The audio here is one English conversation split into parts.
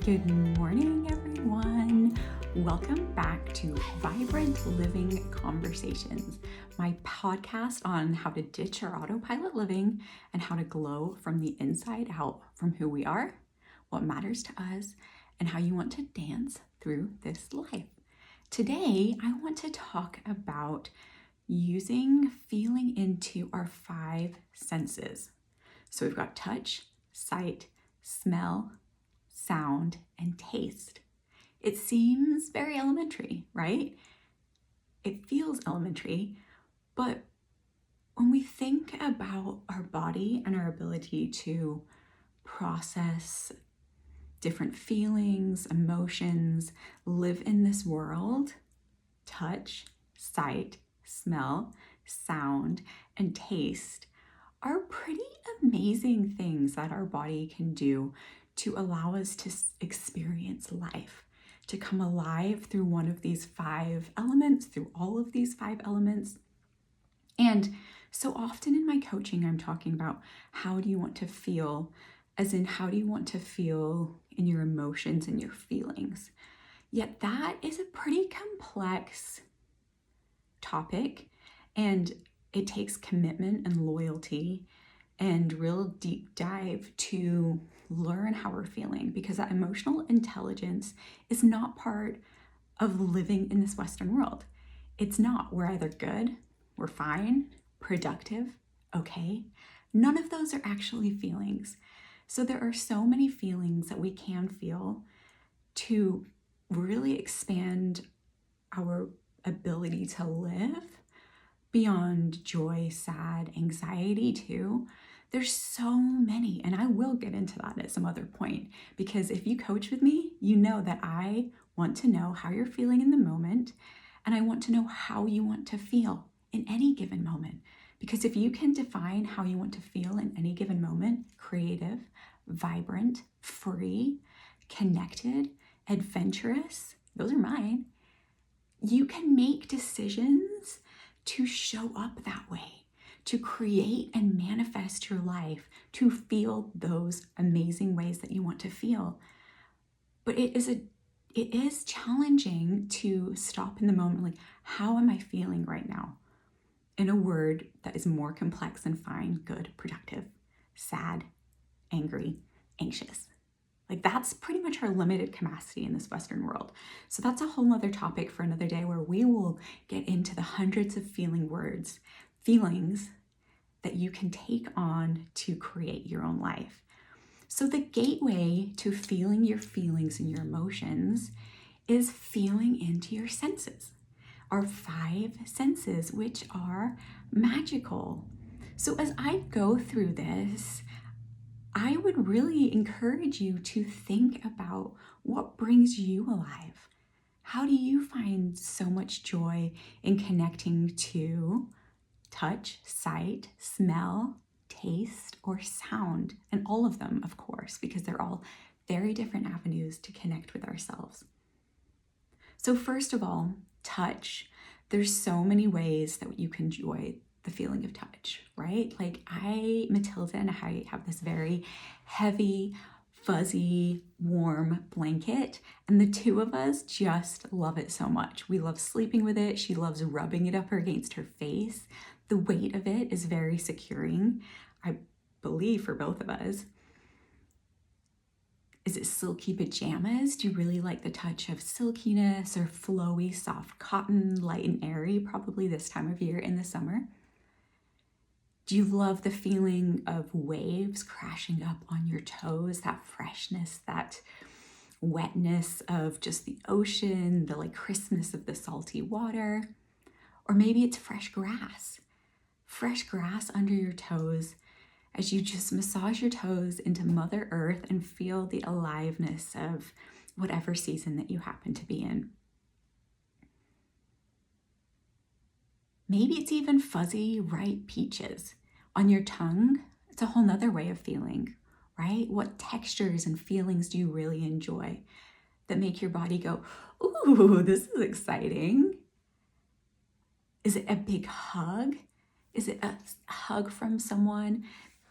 Good morning, everyone. Welcome back to Vibrant Living Conversations, my podcast on how to ditch our autopilot living and how to glow from the inside out from who we are, what matters to us, and how you want to dance through this life. Today, I want to talk about using feeling into our 5 senses. So we've got touch, sight, smell, sound, and taste. It seems very elementary, right? It feels elementary, but when we think about our body and our ability to process different feelings, emotions, live in this world, touch, sight, smell, sound, and taste are pretty amazing things that our body can do to allow us to experience life, to come alive through one of these 5 elements, through all of these 5 elements. And so often in my coaching, I'm talking about how do you want to feel, as in how do you want to feel in your emotions and your feelings. Yet that is a pretty complex topic, and it takes commitment and loyalty and real deep dive to learn how we're feeling, because that emotional intelligence is not part of living in this Western world. It's not. We're either good, we're fine, productive, okay. None of those are actually feelings. So there are so many feelings that we can feel to really expand our ability to live beyond joy, sad, anxiety too. There's so many, and I will get into that at some other point, because if you coach with me, you know that I want to know how you're feeling in the moment, and I want to know how you want to feel in any given moment. Because if you can define how you want to feel in any given moment, creative, vibrant, free, connected, adventurous, those are mine, you can make decisions to show up that way, to create and manifest your life, to feel those amazing ways that you want to feel. But it is challenging to stop in the moment, like, how am I feeling right now? In a word that is more complex than fine, good, productive, sad, angry, anxious. Like, that's pretty much our limited capacity in this Western world. So that's a whole other topic for another day, where we will get into the hundreds of feelings that you can take on to create your own life. So the gateway to feeling your feelings and your emotions is feeling into your senses, our 5 senses, which are magical. So as I go through this, I would really encourage you to think about what brings you alive. How do you find so much joy in connecting to touch, sight, smell, taste, or sound? And all of them, of course, because they're all very different avenues to connect with ourselves. So first of all, touch. There's so many ways that you can enjoy the feeling of touch, right? Like, Matilda and I have this very heavy, fuzzy, warm blanket, and the two of us just love it so much. We love sleeping with it. She loves rubbing it up against her face. The weight of it is very securing, I believe, for both of us. Is it silky pajamas? Do you really like the touch of silkiness or flowy, soft cotton, light and airy, probably this time of year in the summer? Do you love the feeling of waves crashing up on your toes, that freshness, that wetness of just the ocean, the crispness of the salty water? Or maybe it's fresh grass under your toes as you just massage your toes into Mother Earth and feel the aliveness of whatever season that you happen to be in. Maybe it's even fuzzy, ripe peaches on your tongue. It's a whole nother way of feeling, right? What textures and feelings do you really enjoy that make your body go, ooh, this is exciting? Is it a big hug? Is it a hug from someone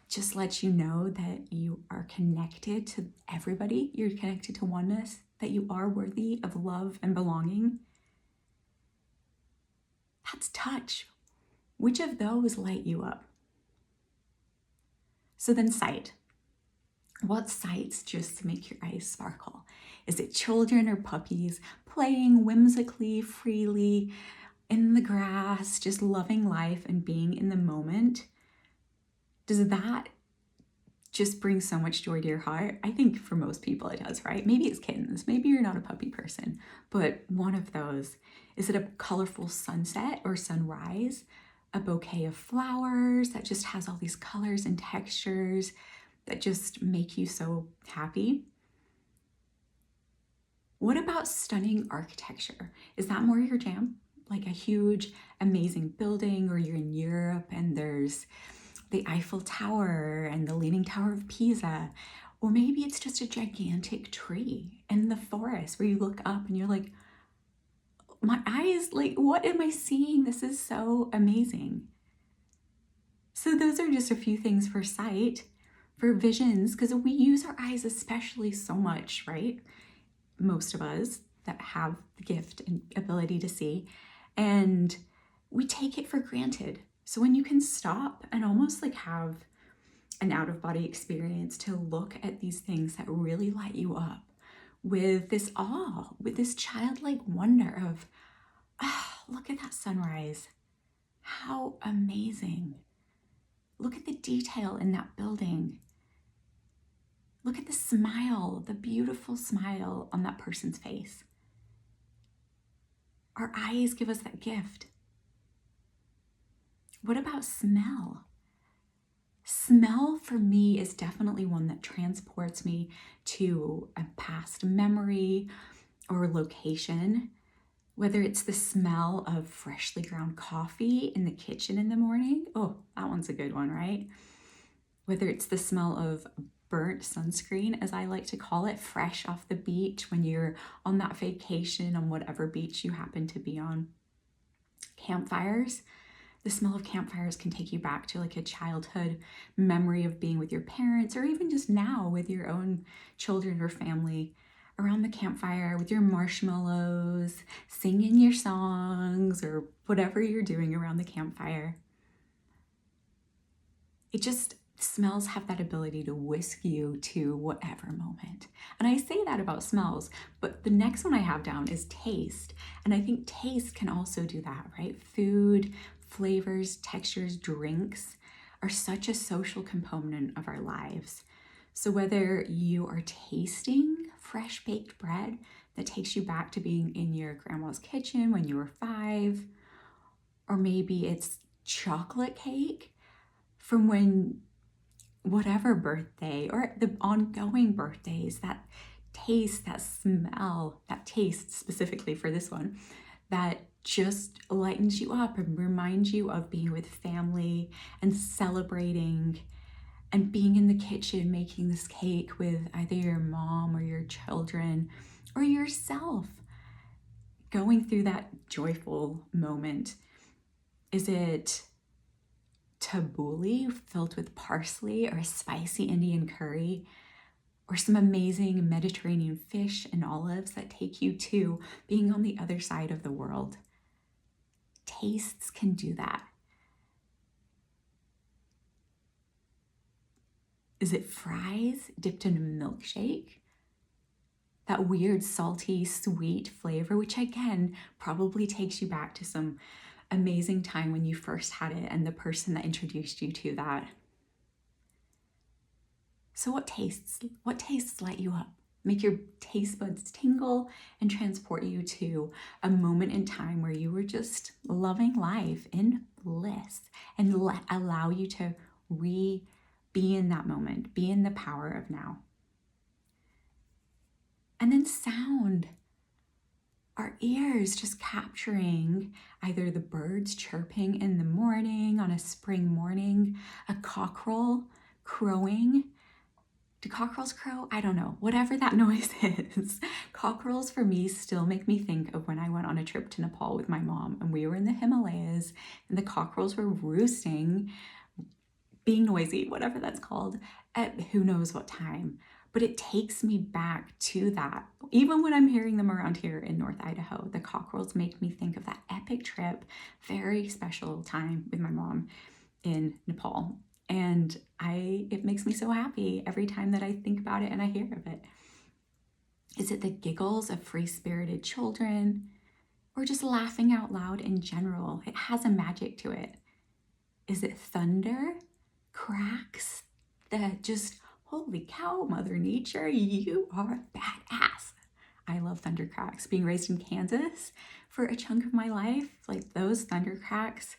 just lets you know that you are connected to everybody. You're connected to oneness, that you are worthy of love and belonging. That's touch. Which of those light you up? So then sight. What sights just make your eyes sparkle? Is it children or puppies playing whimsically, freely in the grass, just loving life and being in the moment? Does that just bring so much joy to your heart? I think for most people it does, right? Maybe it's kittens. Maybe you're not a puppy person, but one of those. Is it a colorful sunset or sunrise? A bouquet of flowers that just has all these colors and textures that just make you so happy? What about stunning architecture? Is that more your jam? Like a huge, amazing building, or you're in Europe and there's the Eiffel Tower and the Leaning Tower of Pisa? Or maybe it's just a gigantic tree in the forest where you look up and you're like, my eyes, like, what am I seeing? This is so amazing. So those are just a few things for sight, for visions, because we use our eyes especially so much, right? Most of us that have the gift and ability to see, and we take it for granted. So when you can stop and almost like have an out-of-body experience to look at these things that really light you up with this awe, with this childlike wonder of, look at that sunrise. How amazing. Look at the detail in that building. Look at the smile, the beautiful smile on that person's face. Our eyes give us that gift. What about smell? Smell for me is definitely one that transports me to a past memory or location. Whether it's the smell of freshly ground coffee in the kitchen in the morning. Oh, that one's a good one, right? Whether it's the smell of burnt sunscreen, as I like to call it, fresh off the beach when you're on that vacation on whatever beach you happen to be on. Campfires. The smell of campfires can take you back to like a childhood memory of being with your parents, or even just now with your own children or family around the campfire with your marshmallows, singing your songs, or whatever you're doing around the campfire. It just, smells have that ability to whisk you to whatever moment. And I say that about smells, but the next one I have down is taste. And I think taste can also do that, right? Food, flavors, textures, drinks are such a social component of our lives. So whether you are tasting fresh baked bread that takes you back to being in your grandma's kitchen when you were 5, or maybe it's chocolate cake from when whatever birthday or the ongoing birthdays, that taste, that smell, that taste specifically for this one, that just lightens you up and reminds you of being with family and celebrating and being in the kitchen making this cake with either your mom or your children or yourself, going through that joyful moment. Is it tabbouleh filled with parsley, or a spicy Indian curry, or some amazing Mediterranean fish and olives that take you to being on the other side of the world? Tastes can do that. Is it fries dipped in a milkshake? That weird, salty, sweet flavor, which again, probably takes you back to some amazing time when you first had it and the person that introduced you to that. So what tastes light you up? Make your taste buds tingle and transport you to a moment in time where you were just loving life in bliss, and allow you to be in that moment, be in the power of now. And then sound. Our ears just capturing either the birds chirping in the morning on a spring morning, a cockerel crowing. Do cockerels crow? I don't know. Whatever that noise is. Cockerels for me still make me think of when I went on a trip to Nepal with my mom and we were in the Himalayas and the cockerels were roosting being noisy, whatever that's called, at who knows what time. But it takes me back to that. Even when I'm hearing them around here in North Idaho, the cockerels make me think of that epic trip, very special time with my mom in Nepal. And it makes me so happy every time that I think about it and I hear of it. Is it the giggles of free-spirited children, or just laughing out loud in general? It has a magic to it. Is it thunder, cracks that just, holy cow, Mother Nature, you are badass. I love thunder cracks. Being raised in Kansas for a chunk of my life, like those thunder cracks,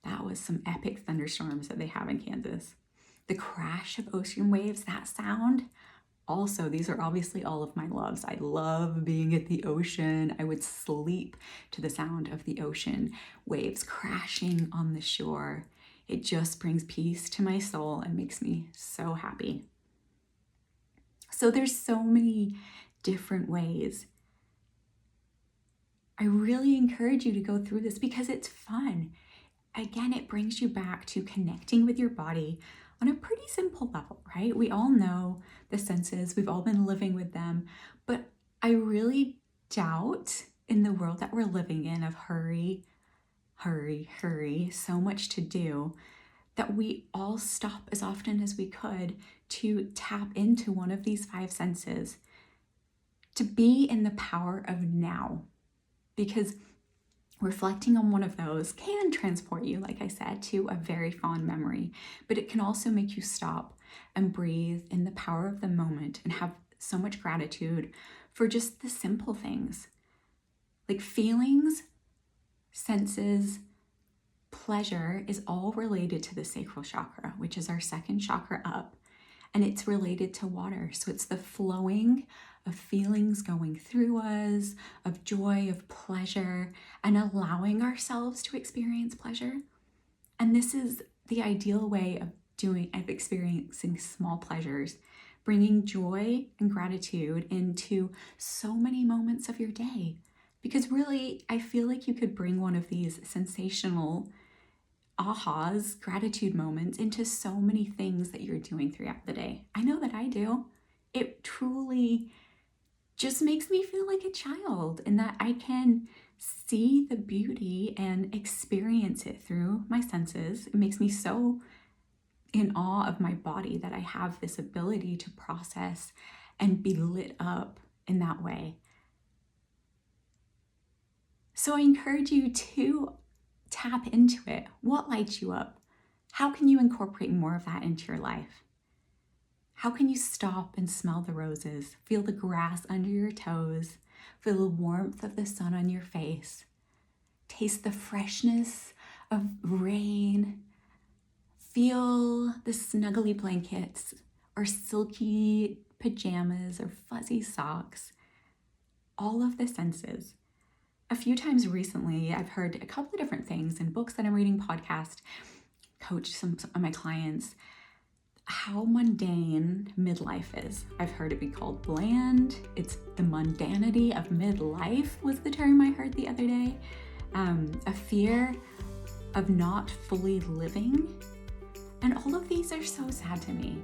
that was some epic thunderstorms that they have in Kansas. The crash of ocean waves, that sound. Also, these are obviously all of my loves. I love being at the ocean. I would sleep to the sound of the ocean waves crashing on the shore. It just brings peace to my soul and makes me so happy. So there's so many different ways. I really encourage you to go through this because it's fun. Again, it brings you back to connecting with your body on a pretty simple level, right? We all know the senses, we've all been living with them, but I really doubt in the world that we're living in of hurry, so much to do, that we all stop as often as we could to tap into one of these 5 senses, to be in the power of now. Because reflecting on one of those can transport you, like I said, to a very fond memory, but it can also make you stop and breathe in the power of the moment and have so much gratitude for just the simple things. Like feelings, senses, pleasure is all related to the sacral chakra, which is our second chakra up, and it's related to water. So it's the flowing of feelings going through us, of joy, of pleasure, and allowing ourselves to experience pleasure. And this is the ideal way of experiencing small pleasures, bringing joy and gratitude into so many moments of your day. Because really, I feel like you could bring one of these sensational ahas, gratitude moments into so many things that you're doing throughout the day. I know that I do. It truly just makes me feel like a child in that I can see the beauty and experience it through my senses. It makes me so in awe of my body that I have this ability to process and be lit up in that way. So I encourage you to tap into it. What lights you up? How can you incorporate more of that into your life? How can you stop and smell the roses, feel the grass under your toes, feel the warmth of the sun on your face, taste the freshness of rain, feel the snuggly blankets or silky pajamas or fuzzy socks, all of the senses. A few times recently, I've heard a couple of different things in books that I'm reading, podcast, coach some of my clients, how mundane midlife is. I've heard it be called bland. It's the mundanity of midlife was the term I heard the other day. A fear of not fully living. And all of these are so sad to me.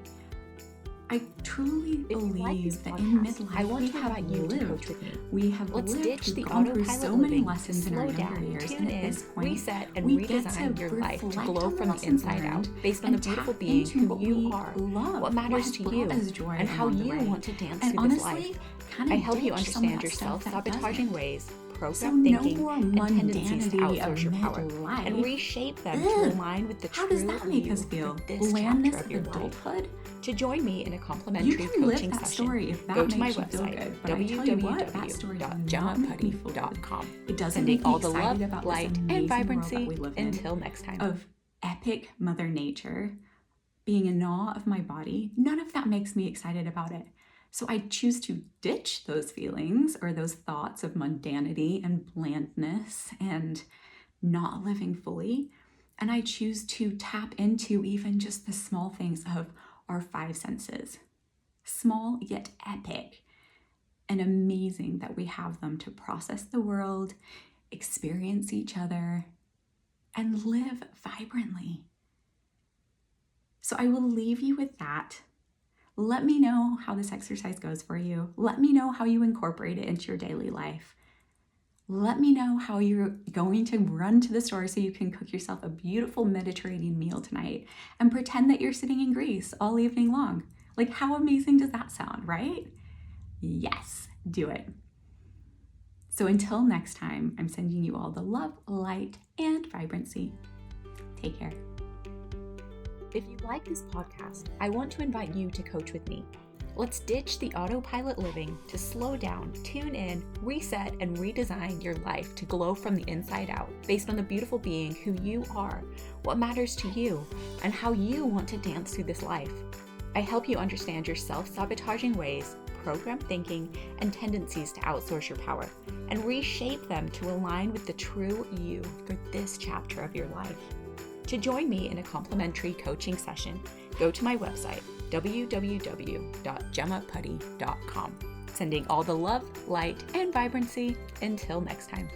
I truly believe that in midlife we have lived. We have lived, we've gone through so many lessons in our younger years, and at this point, reset, and we get redesign to your life to reflect glow on the from the lessons inside out, learned based on the and beautiful tap being into who what you we are, love, what matters to you, brought us joy and how along the you way. want to dance And through this honestly, life. kind I of help you ditch some of understand that your stuff that self-sabotaging doesn't. ways, So program no thinking, more and tendencies to mundanity of outsource your power, midlife. and reshape them to Ugh. align with the How true does that make you us feel? for this Blandness chapter of of your life. adulthood? To join me in a You complimentary can live coaching that session, story if that go to my makes you feel website, good. But I tell you what, that story does not make me feel good. www.johnputty.com. It doesn't Sending make me all the excited love, about this light, amazing and world vibrancy. that we live in, Until next time. of epic Mother Nature, being in awe of my body. None of that makes me excited about it. So I choose to ditch those feelings or those thoughts of mundanity and blandness and not living fully. And I choose to tap into even just the small things of our 5 senses. Small yet epic and amazing that we have them to process the world, experience each other, and live vibrantly. So I will leave you with that. Let me know how this exercise goes for you. Let me know how you incorporate it into your daily life. Let me know how you're going to run to the store so you can cook yourself a beautiful Mediterranean meal tonight and pretend that you're sitting in Greece all evening long. Like, how amazing does that sound, right? Yes, do it. So until next time, I'm sending you all the love, light, and vibrancy. Take care. If you like this podcast, I want to invite you to coach with me. Let's ditch the autopilot living to slow down, tune in, reset, and redesign your life to glow from the inside out based on the beautiful being who you are, what matters to you, and how you want to dance through this life. I help you understand your self-sabotaging ways, program thinking, and tendencies to outsource your power, and reshape them to align with the true you for this chapter of your life. To join me in a complimentary coaching session, go to my website, www.gemmaputty.com. Sending all the love, light, and vibrancy until next time.